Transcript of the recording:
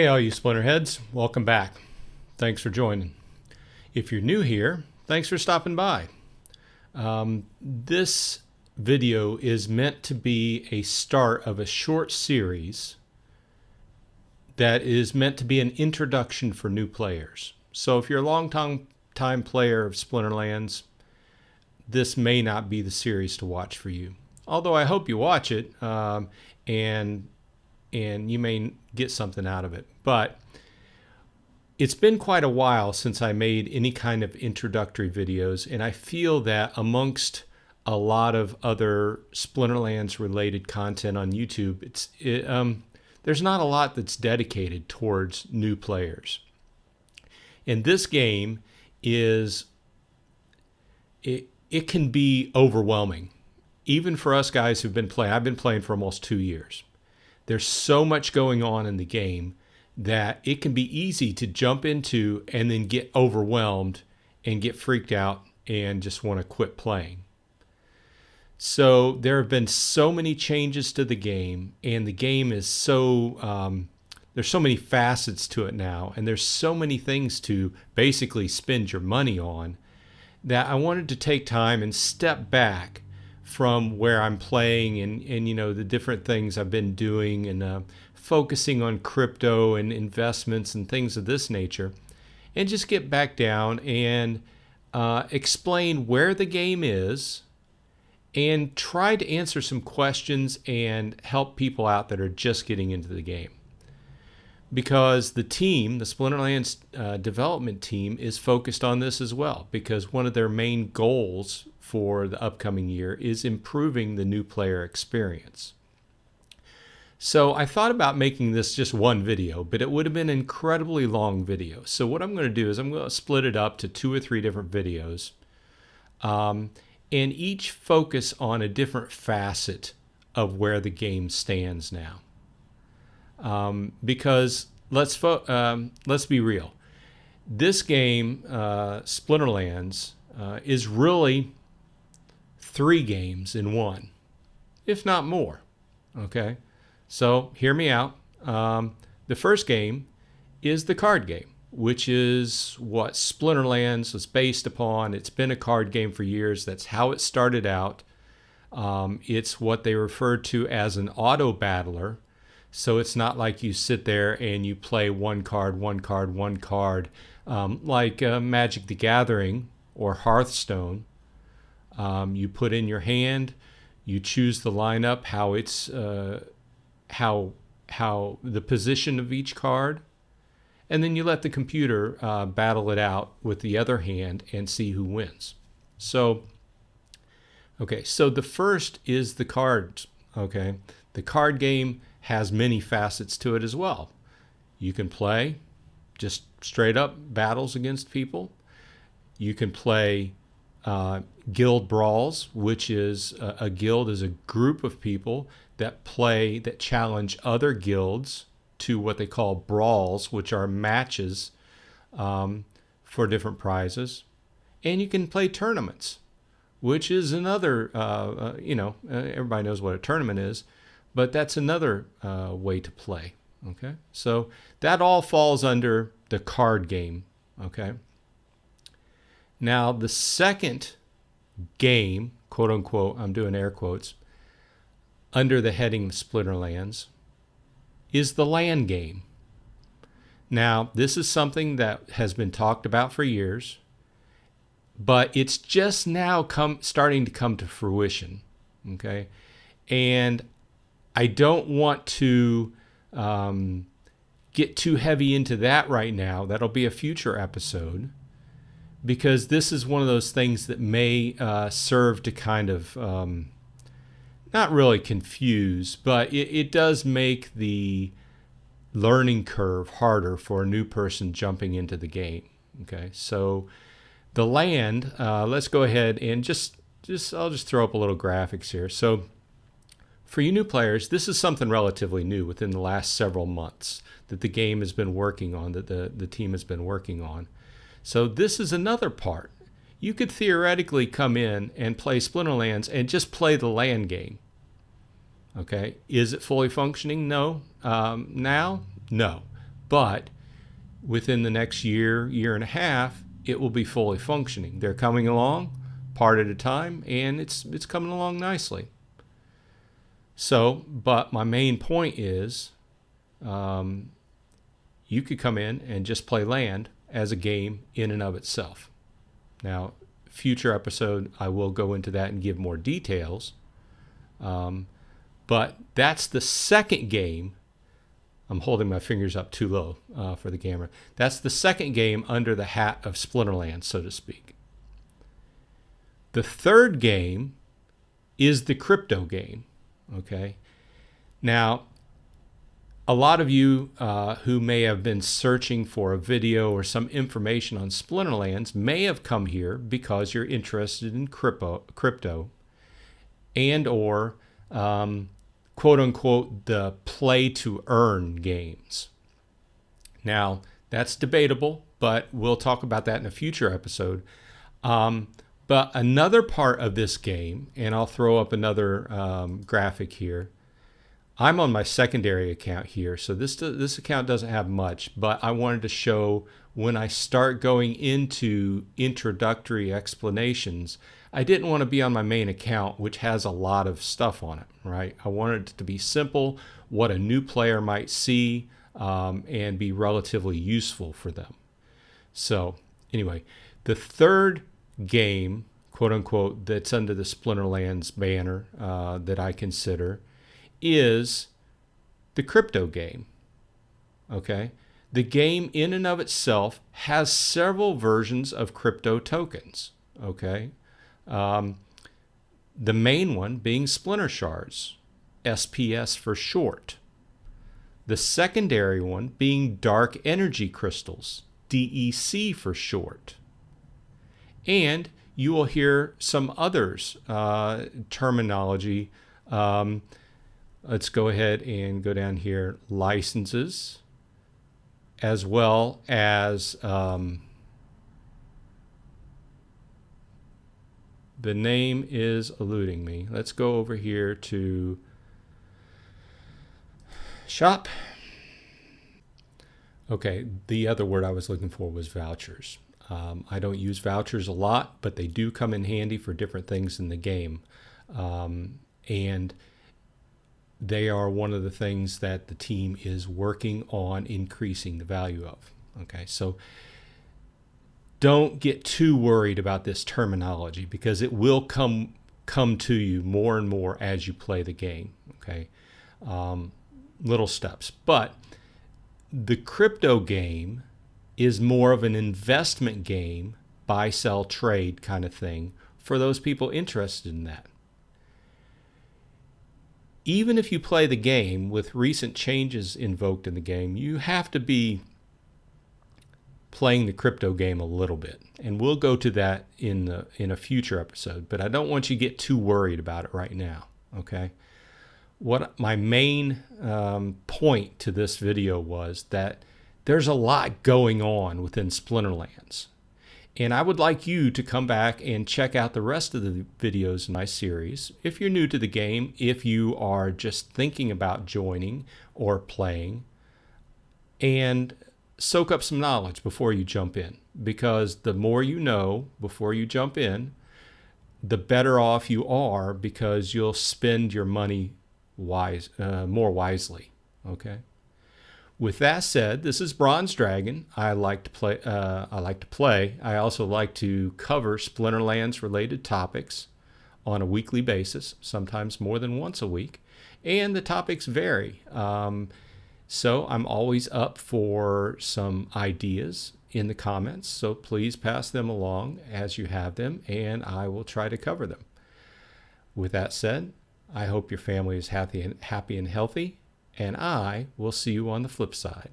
Hey, all you Splinterheads, welcome back. Thanks for joining. If you're new here, thanks for stopping by. This video is meant to be a start of a short series that is meant to be an introduction for new players. So if you're a long-time player of Splinterlands, this may not be the series to watch for you. Although I hope you watch it, and you may get something out of it. But it's been quite a while since I made any kind of introductory videos, and I feel that amongst a lot of other Splinterlands related content on YouTube, there's not a lot that's dedicated towards new players. And this game is, it can be overwhelming. Even for us guys who've been playing, I've been playing for almost 2 years. There's so much going on in the game that it can be easy to jump into and then get overwhelmed and get freaked out and just want to quit playing. So there have been so many changes to the game, and the game is so, there's so many facets to it now, and there's so many things to basically spend your money on, that I wanted to take time and step back from where I'm playing and you know, the different things I've been doing, and focusing on crypto and investments and things of this nature, and just get back down and explain where the game is and try to answer some questions and help people out that are just getting into the game. Because the team, the Splinterlands development team, is focused on this as well, because one of their main goals for the upcoming year is improving the new player experience. So I thought about making this just one video, but it would have been an incredibly long video. So what I'm going to do is I'm going to split it up to 2 or 3 different videos, and each focus on a different facet of where the game stands now. Because let's be real, this game, Splinterlands, is really 3 games in one, if not more. Okay, so hear me out. The first game is the card game, which is what Splinterlands was based upon. It's been a card game for years. That's how it started out. It's what they refer to as an auto battler. So it's not like you sit there and you play one card, like Magic the Gathering or Hearthstone. You put in your hand, you choose the lineup, how it's how the position of each card, and then you let the computer battle it out with the other hand and see who wins. So, okay, so the first is the cards. Okay, the card game has many facets to it as well. You can play just straight up battles against people. You can play guild brawls, which is a guild is a group of people that challenge other guilds to what they call brawls, which are matches for different prizes. And you can play tournaments, which is another, everybody knows what a tournament is, but that's another way to play. Okay, so that all falls under the card game. Okay. Now the second game, quote unquote, I'm doing air quotes, under the heading Splinterlands, is the land game. Now this is something that has been talked about for years, but it's just now starting to come to fruition. Okay, and I don't want to get too heavy into that right now. That'll be a future episode, because this is one of those things that may serve to kind of not really confuse, but it does make the learning curve harder for a new person jumping into the game. Okay, so the land, let's go ahead and I'll just throw up a little graphics here. So for you new players, this is something relatively new within the last several months that the game has been working on, that the team has been working on. So this is another part. You could theoretically come in and play Splinterlands and just play the land game. Okay, is it fully functioning? No. Now? No. but within the next year, year and a half, it will be fully functioning. They're coming along part at a time, and it's coming along nicely. So, but my main point is, you could come in and just play land as a game in and of itself. Now, future episode, I will go into that and give more details. But that's the second game. I'm holding my fingers up too low for the camera. That's the second game under the hat of Splinterlands, so to speak. The third game is the crypto game. Okay. Now, a lot of you who may have been searching for a video or some information on Splinterlands may have come here because you're interested in crypto and or quote unquote the play to earn games. Now, that's debatable, but we'll talk about that in a future episode. But another part of this game, and I'll throw up another graphic here. I'm on my secondary account here, so this account doesn't have much, but I wanted to show when I start going into introductory explanations, I didn't want to be on my main account, which has a lot of stuff on it, right? I wanted it to be simple, what a new player might see, and be relatively useful for them. So anyway, the third game, quote unquote, that's under the Splinterlands banner that I consider is the crypto game. Okay, the game in and of itself has several versions of crypto tokens. Okay, the main one being Splinter Shards, SPS for short. The secondary one being Dark Energy Crystals, DEC for short. And you will hear some others terminology. Let's go ahead and go down here, licenses, as well as the name is eluding me. Let's go over here to shop. Okay, the other word I was looking for was vouchers. I don't use vouchers a lot, but they do come in handy for different things in the game. And they are one of the things that the team is working on increasing the value of. Okay, so don't get too worried about this terminology because it will come to you more and more as you play the game. Okay, little steps. But the crypto game is more of an investment game, buy, sell, trade kind of thing for those people interested in that. Even if you play the game with recent changes invoked in the game, you have to be playing the crypto game a little bit. And we'll go to that in a future episode, but I don't want you to get too worried about it right now, okay? What my main point to this video was that there's a lot going on within Splinterlands. And I would like you to come back and check out the rest of the videos in my series. If you're new to the game, if you are just thinking about joining or playing, and soak up some knowledge before you jump in. Because the more you know before you jump in, the better off you are because you'll spend your money more wisely. Okay. With that said, this is Bronze Dragon. I like to play. I also like to cover Splinterlands related topics on a weekly basis, sometimes more than once a week, and the topics vary. So I'm always up for some ideas in the comments. So please pass them along as you have them, and I will try to cover them. With that said, I hope your family is happy and healthy. And I will see you on the flip side.